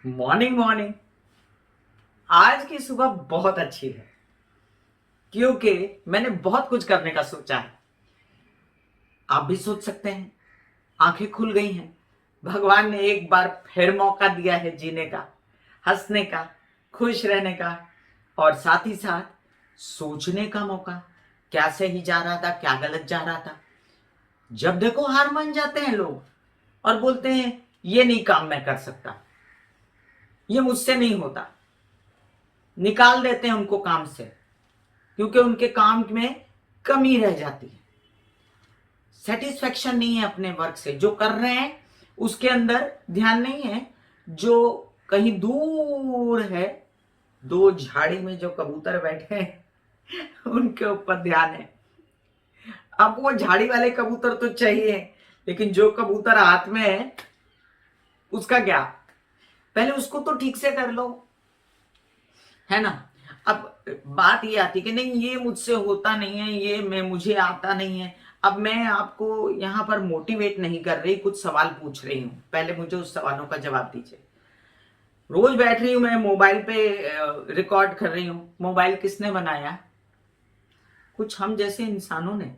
Morning morning. आज की सुबह बहुत अच्छी है क्योंकि मैंने बहुत कुछ करने का सोचा है। आप भी सोच सकते हैं। आंखें खुल गई हैं। भगवान ने एक बार फिर मौका दिया है जीने का, हंसने का, खुश रहने का और साथ ही साथ सोचने का मौका। क्या सही जा रहा था, क्या गलत जा रहा था। जब देखो हार मान जाते हैं लोग और बोलते हैं ये नहीं काम मैं कर सकता, ये मुझसे नहीं होता। निकाल देते हैं उनको काम से क्योंकि उनके काम में कमी रह जाती है। सेटिस्फेक्शन नहीं है अपने वर्क से, जो कर रहे हैं उसके अंदर ध्यान नहीं है। जो कहीं दूर है, दो झाड़ी में जो कबूतर बैठे हैं उनके ऊपर ध्यान है। अब वो झाड़ी वाले कबूतर तो चाहिए, लेकिन जो कबूतर हाथ में है उसका क्या। पहले उसको तो ठीक से कर लो, है ना। अब बात ये आती कि नहीं ये मुझसे होता नहीं है, ये मैं मुझे आता नहीं है। अब मैं आपको यहाँ पर मोटिवेट नहीं कर रही, कुछ सवाल पूछ रही हूँ, पहले मुझे उस सवालों का जवाब दीजिए। रोज बैठ रही हूँ मैं मोबाइल पे, रिकॉर्ड कर रही हूँ। मोबाइल किसने बनाया? कुछ हम जैसे इंसानों ने।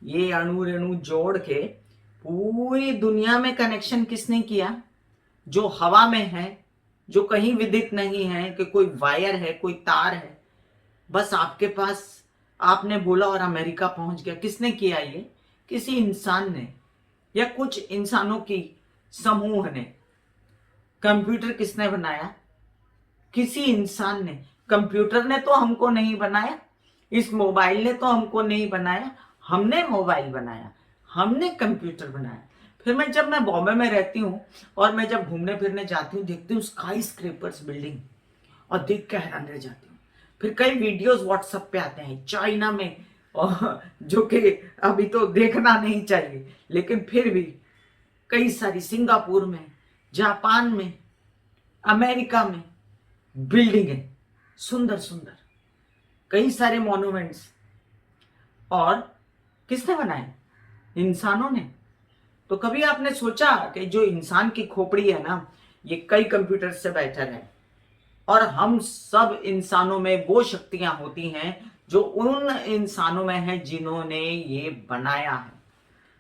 ये अणु रेणु जोड़ के पूरी दुनिया में कनेक्शन किसने किया? जो हवा में है, जो कहीं विदित नहीं है कि कोई वायर है, कोई तार है, बस आपके पास। आपने बोला और अमेरिका पहुंच गया। किसने किया ये? किसी इंसान ने या कुछ इंसानों की समूह ने। कंप्यूटर किसने बनाया? किसी इंसान ने। कंप्यूटर ने तो हमको नहीं बनाया, इस मोबाइल ने तो हमको नहीं बनाया। हमने मोबाइल बनाया, हमने कंप्यूटर बनाया। फिर जब मैं बॉम्बे में रहती हूँ और मैं जब घूमने फिरने जाती हूँ, देखती हूँ स्काई स्क्रेपर्स बिल्डिंग, और देख के हैरान रह जाती हूँ। फिर कई वीडियोस व्हाट्सएप पे आते हैं चाइना में, और जो कि अभी तो देखना नहीं चाहिए, लेकिन फिर भी कई सारी सिंगापुर में, जापान में, अमेरिका में बिल्डिंग है, सुंदर सुंदर, कई सारे मॉन्यूमेंट्स। और किसने बनाए? इंसानों ने। तो कभी आपने सोचा कि जो इंसान की खोपड़ी है ना, ये कई कंप्यूटर से बेहतर है। और हम सब इंसानों में वो शक्तियां होती हैं जो उन इंसानों में है जिन्होंने ये बनाया है,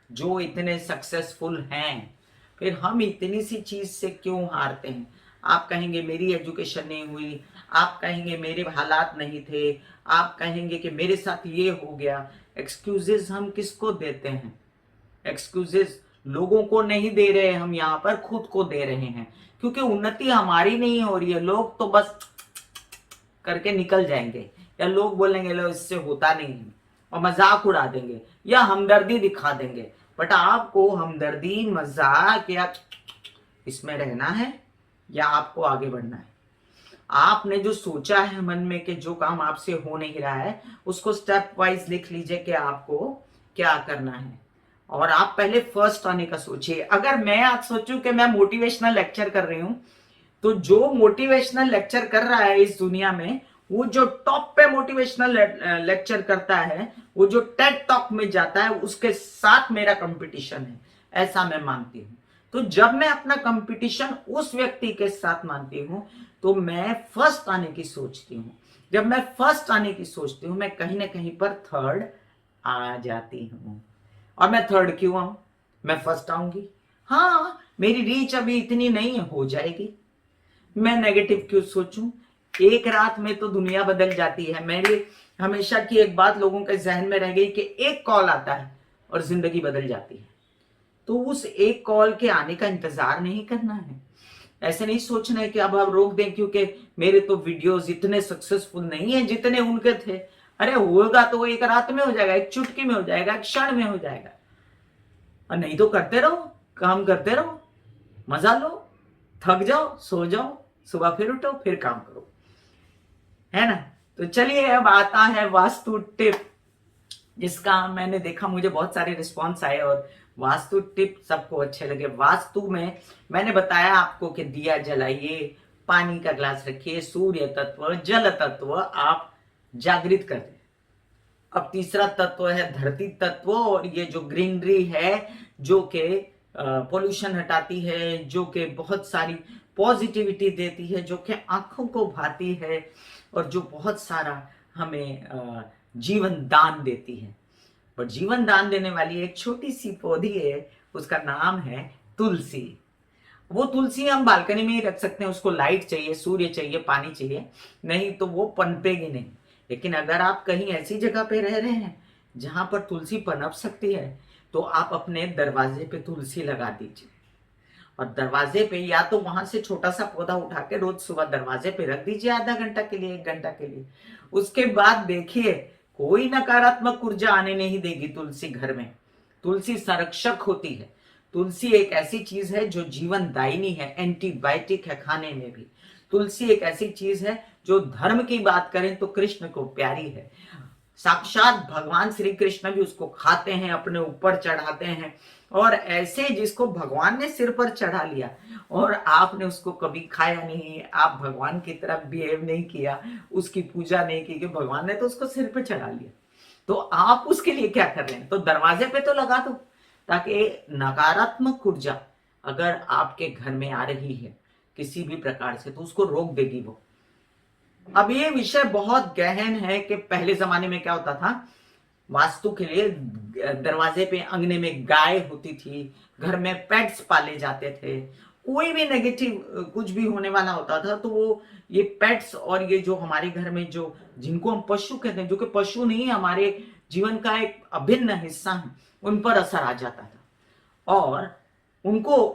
जो इतने सक्सेसफुल हैं। फिर हम इतनी सी चीज से क्यों हारते हैं? आप कहेंगे मेरी एजुकेशन नहीं हुई, आप कहेंगे मेरे हालात नहीं थे, आप कहेंगे कि मेरे साथ ये हो गया। एक्सक्यूजेस हम किसको देते हैं? एक्सक्यूजेस लोगों को नहीं दे रहे, हम यहाँ पर खुद को दे रहे हैं। क्योंकि उन्नति हमारी नहीं हो रही है। लोग तो बस करके निकल जाएंगे, या लोग बोलेंगे लो इससे होता नहीं है, और मजाक उड़ा देंगे या हमदर्दी दिखा देंगे। बट आपको हमदर्दी, मजाक या इसमें रहना है, या आपको आगे बढ़ना है? आपने जो सोचा है मन में कि जो काम आपसे हो नहीं रहा है, उसको स्टेप वाइज लिख लीजिए कि आपको क्या करना है। और आप पहले फर्स्ट आने का सोचिए। अगर मैं आज सोचूं कि मैं मोटिवेशनल लेक्चर कर रही हूं, तो जो मोटिवेशनल लेक्चर कर रहा है इस दुनिया में, वो जो टॉप पे मोटिवेशनल लेक्चर करता है, वो जो टेड टॉक में जाता है, उसके साथ मेरा कंपटीशन है, ऐसा मैं मानती हूं। तो जब मैं अपना कंपटीशन उस व्यक्ति के साथ मानती हूं, तो मैं फर्स्ट आने की सोचती हूँ। जब मैं फर्स्ट आने की सोचती हूँ, मैं कहीं ना कहीं पर थर्ड आ जाती हूँ। और मैं थर्ड क्यों आऊं? मैं फर्स्ट आऊंगी। हाँ, मेरी रीच अभी इतनी नहीं है, हो जाएगी। मैं नेगेटिव क्यों सोचूं? एक रात में तो दुनिया बदल जाती है। मेरी हमेशा की एक बात लोगों के जहन में रह गई कि एक कॉल आता है और जिंदगी बदल जाती है। तो उस एक कॉल के आने का इंतजार नहीं करना है। ऐसे नहीं सोचना है कि अब हम रोक दें क्योंकि मेरे तो वीडियोस इतने सक्सेसफुल नहीं है जितने उनके थे। अरे होगा तो वो एक रात में हो जाएगा, एक चुटकी में हो जाएगा, एक क्षण में हो जाएगा। और नहीं तो करते रहो, काम करते रहो, मजा लो, थक जाओ, सो जाओ, सुबह फिर उठो, फिर काम करो, है ना। तो चलिए अब आता है वास्तु टिप, जिसका मैंने देखा मुझे बहुत सारे रिस्पॉन्स आए और वास्तु टिप सबको अच्छे लगे। वास्तु में मैंने बताया आपको कि दिया जलाइए, पानी का ग्लास रखिए, सूर्य तत्व, जल तत्व आप जागृत कर दें। अब तीसरा तत्व है धरती तत्व, और ये जो ग्रीनरी है, जो कि पोल्यूशन हटाती है, जो कि बहुत सारी पॉजिटिविटी देती है, जो कि आंखों को भाती है और जो बहुत सारा हमें जीवन दान देती है। पर जीवन दान देने वाली एक छोटी सी पौधी है, उसका नाम है तुलसी। वो तुलसी हम बालकनी में ही रख सकते हैं, उसको लाइट चाहिए, सूर्य चाहिए, पानी चाहिए, नहीं तो वो पनपेगी नहीं। लेकिन अगर आप कहीं ऐसी जगह पे रह रहे हैं जहां पर तुलसी पनप सकती है, तो आप अपने दरवाजे पे तुलसी लगा दीजिए। और दरवाजे पे या तो वहां से छोटा सा पौधा उठा के रोज सुबह दरवाजे पे रख दीजिए, आधा घंटा के लिए, 1 घंटा के लिए। उसके बाद देखिए, कोई नकारात्मक ऊर्जा आने नहीं देगी तुलसी घर में। तुलसी संरक्षक होती है। तुलसी एक ऐसी चीज है जो जीवन दायिनी है, एंटीबायोटिक है खाने में भी। तुलसी एक ऐसी चीज है जो धर्म की बात करें तो कृष्ण को प्यारी है। साक्षात भगवान श्री कृष्ण भी उसको खाते हैं, अपने ऊपर चढ़ाते हैं। और ऐसे जिसको भगवान ने सिर पर चढ़ा लिया और आपने उसको कभी खाया नहीं, आप भगवान की तरफ बिहेव नहीं किया, उसकी पूजा नहीं की, कि भगवान ने तो उसको सिर पर चढ़ा लिया, तो आप उसके लिए क्या कर रहे हैं? तो दरवाजे पे तो लगा दो, ताकि नकारात्मक ऊर्जा अगर आपके घर में आ रही है किसी भी प्रकार से, तो उसको रोक देगी वो। अब ये विषय बहुत गहन है कि पहले जमाने में क्या होता था, वास्तु के लिए दरवाजे पे, अंगने में गाय होती थी, घर में पेट्स पाले जाते थे। कोई भी नेगेटिव कुछ भी होने वाला होता था तो वो ये पेट्स और ये जो हमारे घर में जो जिनको हम पशु कहते हैं, जो कि पशु नहीं, हमारे जीवन का एक अभिन्न हिस्सा है, उन पर असर आ जाता था और उनको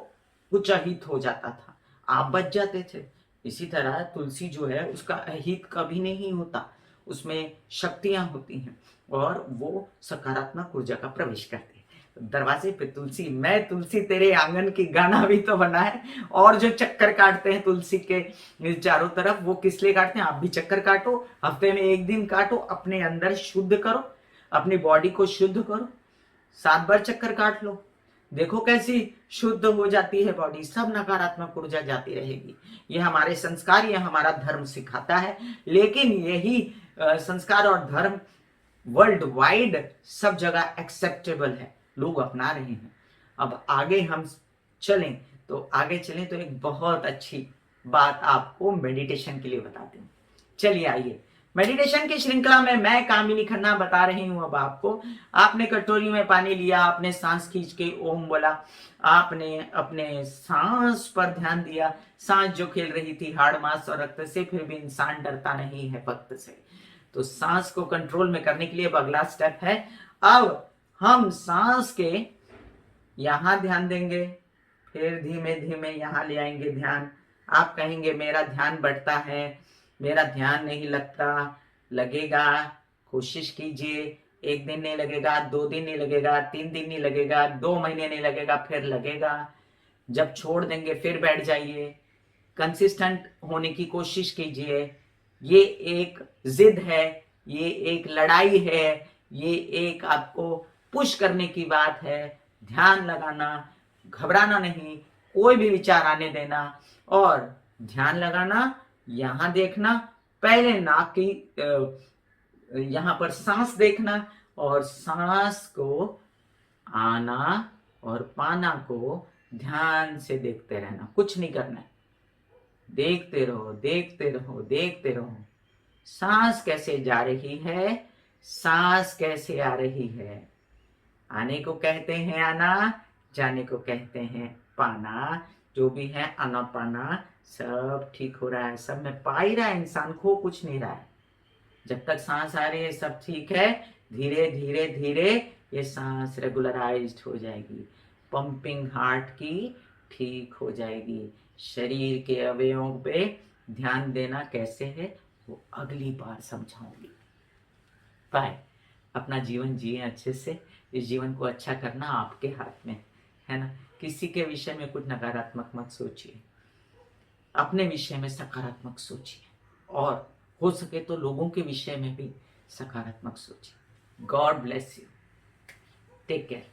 कुछ अहित हो जाता था, आप बच जाते थे। इसी तरह तुलसी जो है उसका अहित कभी नहीं होता, उसमें शक्तियां होती हैं और वो सकारात्मक ऊर्जा का प्रवेश करती है। दरवाजे पे तुलसी, मैं तुलसी तेरे आंगन की, गाना भी तो बना है। और जो चक्कर काटते हैं तुलसी के चारों तरफ, वो किस लिए काटते हैं? आप भी चक्कर काटो, हफ्ते में 1 दिन काटो, अपने अंदर शुद्ध करो, अपनी बॉडी को शुद्ध करो, 7 बार चक्कर काट लो, देखो कैसी शुद्ध हो जाती है बॉडी, सब नकारात्मक ऊर्जा जाती रहेगी। ये हमारे संस्कार, ये हमारा धर्म सिखाता है। लेकिन यही संस्कार और धर्म वर्ल्ड वाइड सब जगह एक्सेप्टेबल है, लोग अपना रहे हैं। अब आगे हम चलें तो एक बहुत अच्छी बात आपको मेडिटेशन के लिए बताती हूँ। चलिए आइए, मेडिटेशन की श्रृंखला में मैं कामिनी खन्ना बता रही हूं अब आपको। आपने कटोरी में पानी लिया, आपने सांस खींच के ओम बोला, आपने अपने सांस पर ध्यान दिया। सांस जो खेल रही थी हाड़ मांस और रक्त से, फिर भी इंसान डरता नहीं है वक्त से। तो सांस को कंट्रोल में करने के लिए अब अगला स्टेप है, अब हम सांस के यहां ध्यान देंगे, फिर धीमे धीमे यहां ले आएंगे ध्यान। आप कहेंगे मेरा ध्यान बढ़ता है, मेरा ध्यान नहीं लगता। लगेगा, कोशिश कीजिए। 1 दिन नहीं लगेगा, 2 दिन नहीं लगेगा, 3 दिन नहीं लगेगा, 2 महीने नहीं लगेगा, फिर लगेगा। जब छोड़ देंगे फिर बैठ जाइए। कंसिस्टेंट होने की कोशिश कीजिए। ये एक जिद है, ये एक लड़ाई है, ये एक आपको पुश करने की बात है। ध्यान लगाना, घबराना नहीं, कोई भी विचार आने देना और ध्यान लगाना। यहां देखना, पहले नाक की यहां पर सांस देखना और सांस को आना और पाना को ध्यान से देखते रहना, कुछ नहीं करना है। देखते रहो, देखते रहो, देखते रहो। सांस कैसे जा रही है, सांस कैसे आ रही है। आने को कहते हैं आना, जाने को कहते हैं पाना। जो भी है आना पाना सब ठीक हो रहा है, सब में पा ही रहा है इंसान, खो कुछ नहीं रहा है। जब तक सांस आ रही है सब ठीक है। धीरे धीरे धीरे ये सांस रेगुलराइज्ड हो जाएगी, पंपिंग हार्ट की ठीक हो जाएगी। शरीर के अवयवों पे ध्यान देना कैसे है वो अगली बार समझाऊंगी। बाय। अपना जीवन जिए अच्छे से। इस जीवन को अच्छा करना आपके हाथ में है ना। किसी के विषय में कुछ नकारात्मक मत सोचिए, अपने विषय में सकारात्मक सोचिए और हो सके तो लोगों के विषय में भी सकारात्मक सोचिए। God bless you, take care.